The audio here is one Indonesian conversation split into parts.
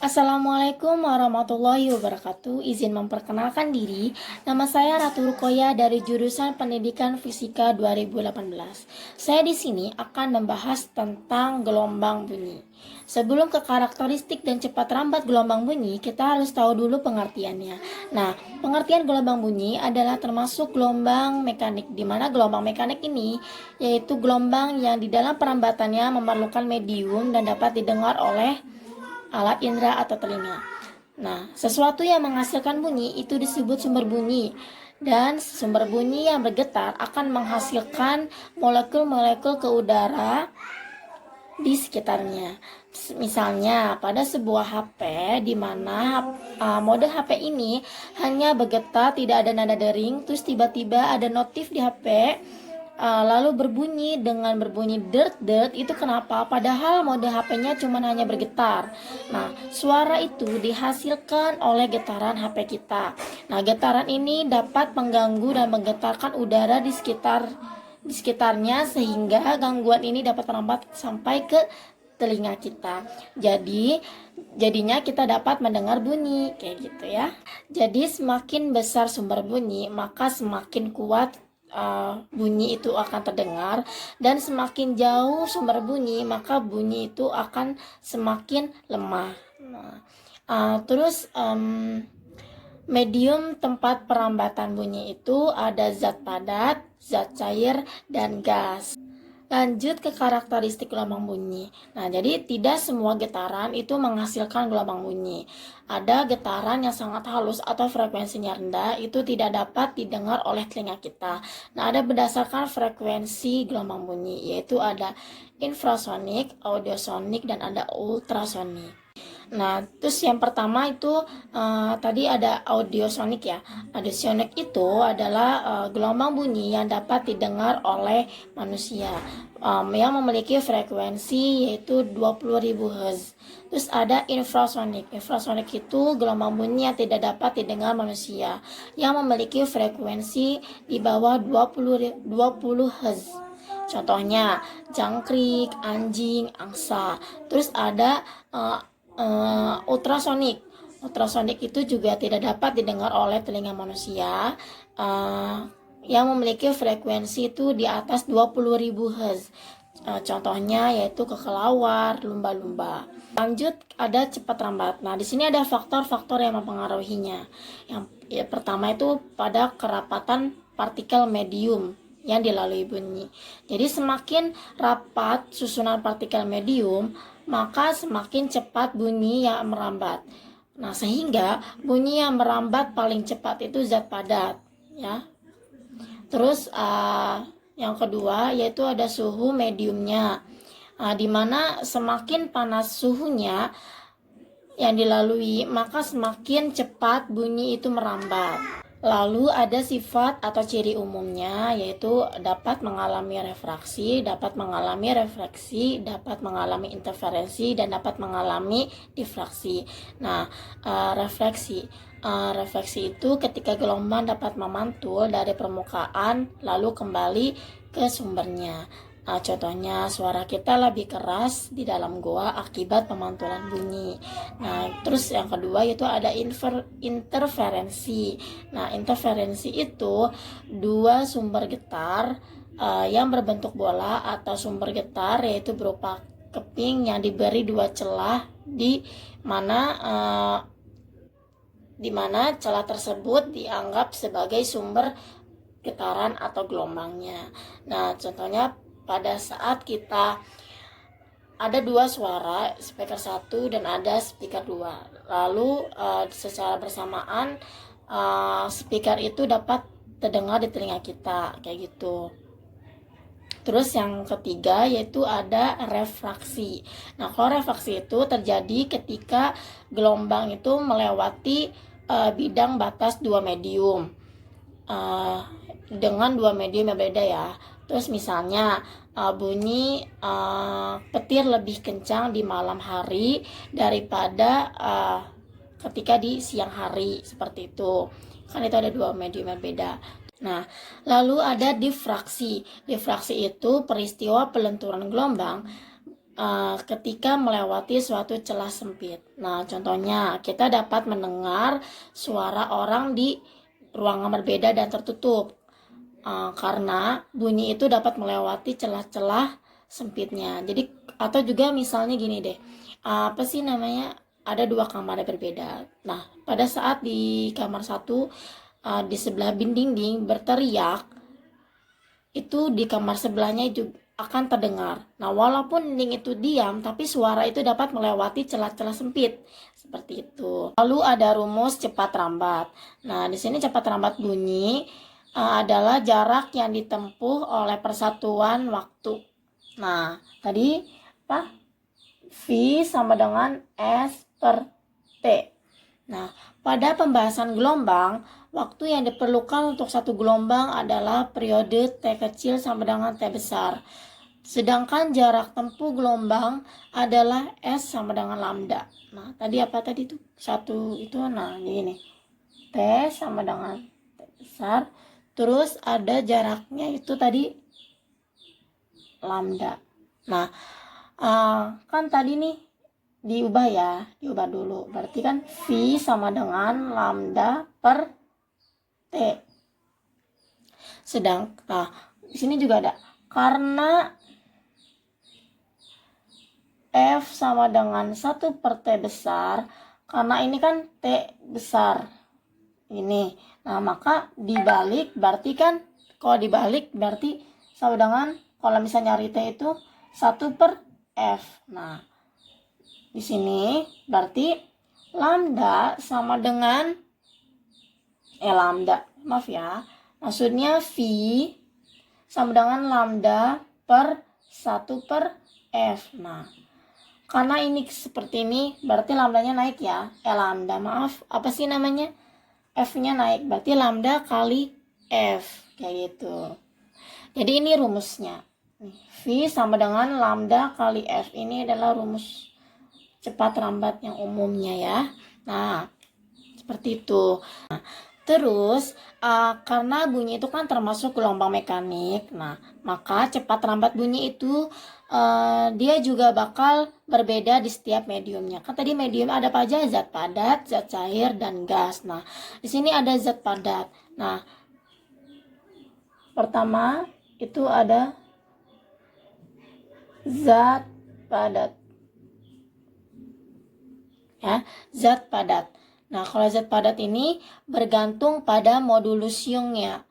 Assalamualaikum warahmatullahi wabarakatuh. Izin memperkenalkan diri. Nama saya Ratu Rukoya dari jurusan Pendidikan Fisika 2018. Saya di sini akan membahas tentang gelombang bunyi. Sebelum ke karakteristik dan cepat rambat gelombang bunyi, kita harus tahu dulu pengertiannya. Nah, pengertian gelombang bunyi adalah termasuk gelombang mekanik, di mana gelombang mekanik ini yaitu gelombang yang di dalam perambatannya memerlukan medium dan dapat didengar oleh alat indera atau telinga. Nah, sesuatu yang menghasilkan bunyi itu disebut sumber bunyi. Dan sumber bunyi yang bergetar akan menghasilkan molekul-molekul ke udara di sekitarnya. Misalnya pada sebuah HP di mana mode HP ini hanya bergetar, tidak ada nada dering, terus tiba-tiba ada notif di HP, lalu berbunyi dengan berbunyi dert, itu kenapa? Padahal mode HP-nya cuma hanya bergetar. Nah, suara itu dihasilkan oleh getaran HP kita. Nah, getaran ini dapat mengganggu dan menggetarkan udara di sekitarnya sehingga gangguan ini dapat merambat sampai ke telinga kita. Jadinya kita dapat mendengar bunyi kayak gitu ya. Jadi semakin besar sumber bunyi, maka semakin kuat bunyi itu akan terdengar, dan semakin jauh sumber bunyi maka bunyi itu akan semakin lemah. Terus medium tempat perambatan bunyi itu ada zat padat, zat cair, dan gas. Lanjut ke karakteristik gelombang bunyi. Nah, jadi tidak semua getaran itu menghasilkan gelombang bunyi. Ada getaran yang sangat halus atau frekuensinya rendah, itu tidak dapat didengar oleh telinga kita. Nah, ada berdasarkan frekuensi gelombang bunyi, yaitu ada infrasonik, audiosonik, dan ada ultrasonik. Nah, terus yang pertama itu tadi ada audiosonik ya. Audiosonik itu adalah gelombang bunyi yang dapat didengar oleh manusia, yang memiliki frekuensi yaitu 20.000 Hz. Terus ada infrasonik. Infrasonik itu gelombang bunyi yang tidak dapat didengar manusia, yang memiliki frekuensi di bawah 20 Hz. Contohnya jangkrik, anjing, angsa. Terus ada ultrasonik. Ultrasonik itu juga tidak dapat didengar oleh telinga manusia, yang memiliki frekuensi itu di atas 20.000 Hz. Contohnya yaitu kekelawar, lumba-lumba. Lanjut ada cepat rambat. Nah, di sini ada faktor-faktor yang mempengaruhinya. Yang pertama itu pada kerapatan partikel medium yang dilalui bunyi. Jadi semakin rapat susunan partikel medium, maka semakin cepat bunyi yang merambat. Nah, sehingga bunyi yang merambat paling cepat itu zat padat, ya. Terus yang kedua yaitu ada suhu mediumnya, di mana semakin panas suhunya yang dilalui, maka semakin cepat bunyi itu merambat. Lalu ada sifat atau ciri umumnya, yaitu dapat mengalami refraksi, dapat mengalami refleksi, dapat mengalami interferensi, dan dapat mengalami difraksi. Nah, refleksi itu ketika gelombang dapat memantul dari permukaan lalu kembali ke sumbernya. Contohnya suara kita lebih keras di dalam goa akibat pemantulan bunyi. Nah, terus yang kedua yaitu ada interferensi. Nah, interferensi itu dua sumber getar yang berbentuk bola atau sumber getar, yaitu berupa keping yang diberi dua celah di mana celah tersebut dianggap sebagai sumber getaran atau gelombangnya. Nah, contohnya pada saat kita ada dua suara, speaker 1 dan ada speaker 2. Lalu secara bersamaan speaker itu dapat terdengar di telinga kita, kayak gitu. Terus yang ketiga yaitu ada refraksi. Nah, kalau refraksi itu terjadi ketika gelombang itu melewati bidang batas dua medium, dengan dua medium yang berbeda ya. Terus misalnya bunyi petir lebih kencang di malam hari daripada ketika di siang hari, seperti itu. Kan itu ada dua medium yang beda. Nah, lalu ada difraksi. Difraksi itu peristiwa pelenturan gelombang ketika melewati suatu celah sempit. Nah, contohnya kita dapat mendengar suara orang di ruangan berbeda dan tertutup. Karena bunyi itu dapat melewati celah-celah sempitnya. Jadi atau juga misalnya gini deh. Apa sih namanya? Ada dua kamar yang berbeda. Nah, pada saat di kamar satu di sebelah dinding berteriak, itu di kamar sebelahnya juga akan terdengar. Nah, walaupun dinding itu diam, tapi suara itu dapat melewati celah-celah sempit. Seperti itu. Lalu ada rumus cepat rambat. Nah, di sini cepat rambat bunyi adalah jarak yang ditempuh oleh persatuan waktu. Nah, tadi apa? V sama dengan S per T. Nah, pada pembahasan gelombang, waktu yang diperlukan untuk satu gelombang adalah periode T kecil sama dengan T besar. Sedangkan jarak tempuh gelombang adalah S sama dengan lambda. Nah, tadi apa tadi tuh? Satu itu, nah ini. T sama dengan T besar. Terus ada jaraknya itu tadi lambda. Nah, kan tadi nih diubah dulu. Berarti kan V sama dengan lambda per T. Nah, di sini juga ada karena F sama dengan 1 per T besar, karena ini kan T besar ini. Nah, maka dibalik berarti kan kalau dibalik berarti sama dengan kalau misalnya nyari T itu 1 per F. Nah, di sini berarti lambda sama dengan maaf ya. Maksudnya V sama dengan lambda per 1 per F. Nah, karena ini seperti ini berarti lambdanya naik ya. Lambda, maaf, apa sih namanya? F-nya naik, berarti lambda kali F, kayak gitu. Jadi ini rumusnya. V sama dengan lambda kali F. Ini adalah rumus cepat rambat yang umumnya ya. Nah, seperti itu. Nah, terus karena bunyi itu kan termasuk gelombang mekanik. Nah, maka cepat rambat bunyi itu dia juga bakal berbeda di setiap mediumnya. Kan tadi medium ada apa aja? Zat padat, zat cair, dan gas. Nah, di sini ada zat padat. Nah, pertama itu ada zat padat. Ya, zat padat. Nah, kalau zat padat ini bergantung pada modulus Young-nya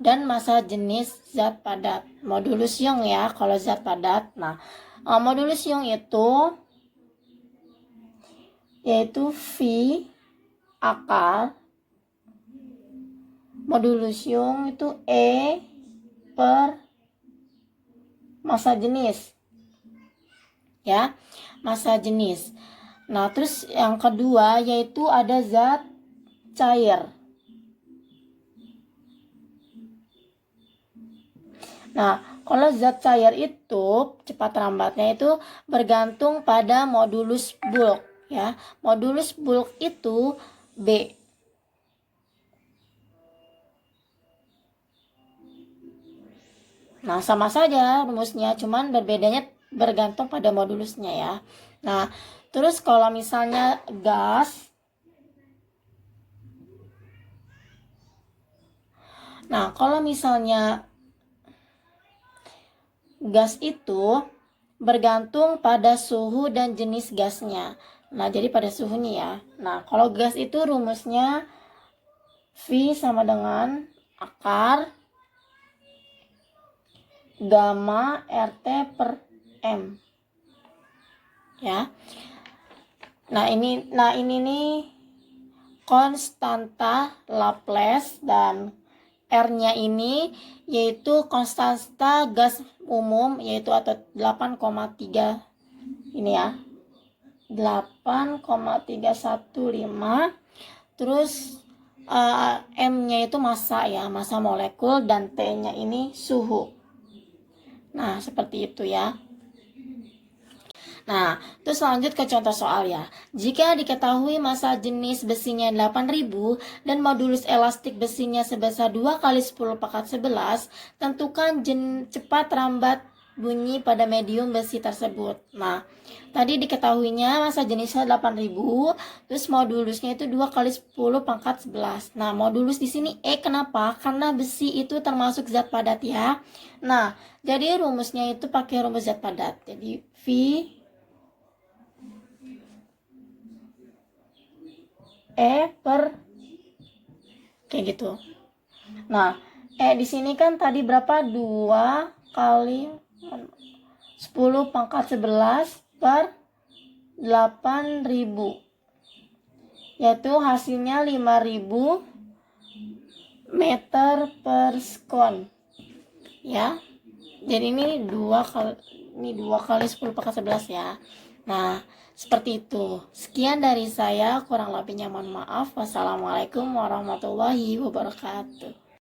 dan massa jenis zat padat. Modulus Young ya, kalau zat padat. Nah, modulus Young itu yaitu V akar modulus Young itu E per massa jenis. Ya, massa jenis. Nah, terus yang kedua yaitu ada zat cair. Nah, kalau zat cair itu cepat rambatnya itu bergantung pada modulus bulk ya. Modulus bulk itu B. Nah, sama saja rumusnya, cuman berbedanya bergantung pada modulusnya ya. Nah, terus kalau misalnya gas, nah kalau misalnya gas itu bergantung pada suhu dan jenis gasnya. Nah, jadi pada suhunya ya. Nah, kalau gas itu rumusnya V sama dengan akar gamma RT per M. Ya. Nah, ini nih konstanta Laplace dan R-nya ini yaitu konstanta gas umum yaitu atau 8,3 ini ya. 8,315. Terus M-nya itu massa ya, massa molekul, dan T-nya ini suhu. Nah, seperti itu ya. Nah, terus lanjut ke contoh soal ya. Jika diketahui massa jenis besinya 8000 dan modulus elastik besinya sebesar 2 kali 10 pangkat 11, tentukan cepat rambat bunyi pada medium besi tersebut. Nah, tadi diketahuinya massa jenisnya 8000, terus modulusnya itu 2 kali 10 pangkat 11. Nah, modulus di sini E, kenapa? Karena besi itu termasuk zat padat ya. Nah, jadi rumusnya itu pakai rumus zat padat. Jadi V E per kayak gitu. Nah, di sini kan tadi berapa? 2 kali 10 pangkat 11 per 8000, yaitu hasilnya 5000 meter per sekon ya. Jadi ini 2 kali 10 pangkat 11 ya. Nah, seperti itu. Sekian dari saya, kurang lebihnya mohon maaf. Wassalamualaikum warahmatullahi wabarakatuh.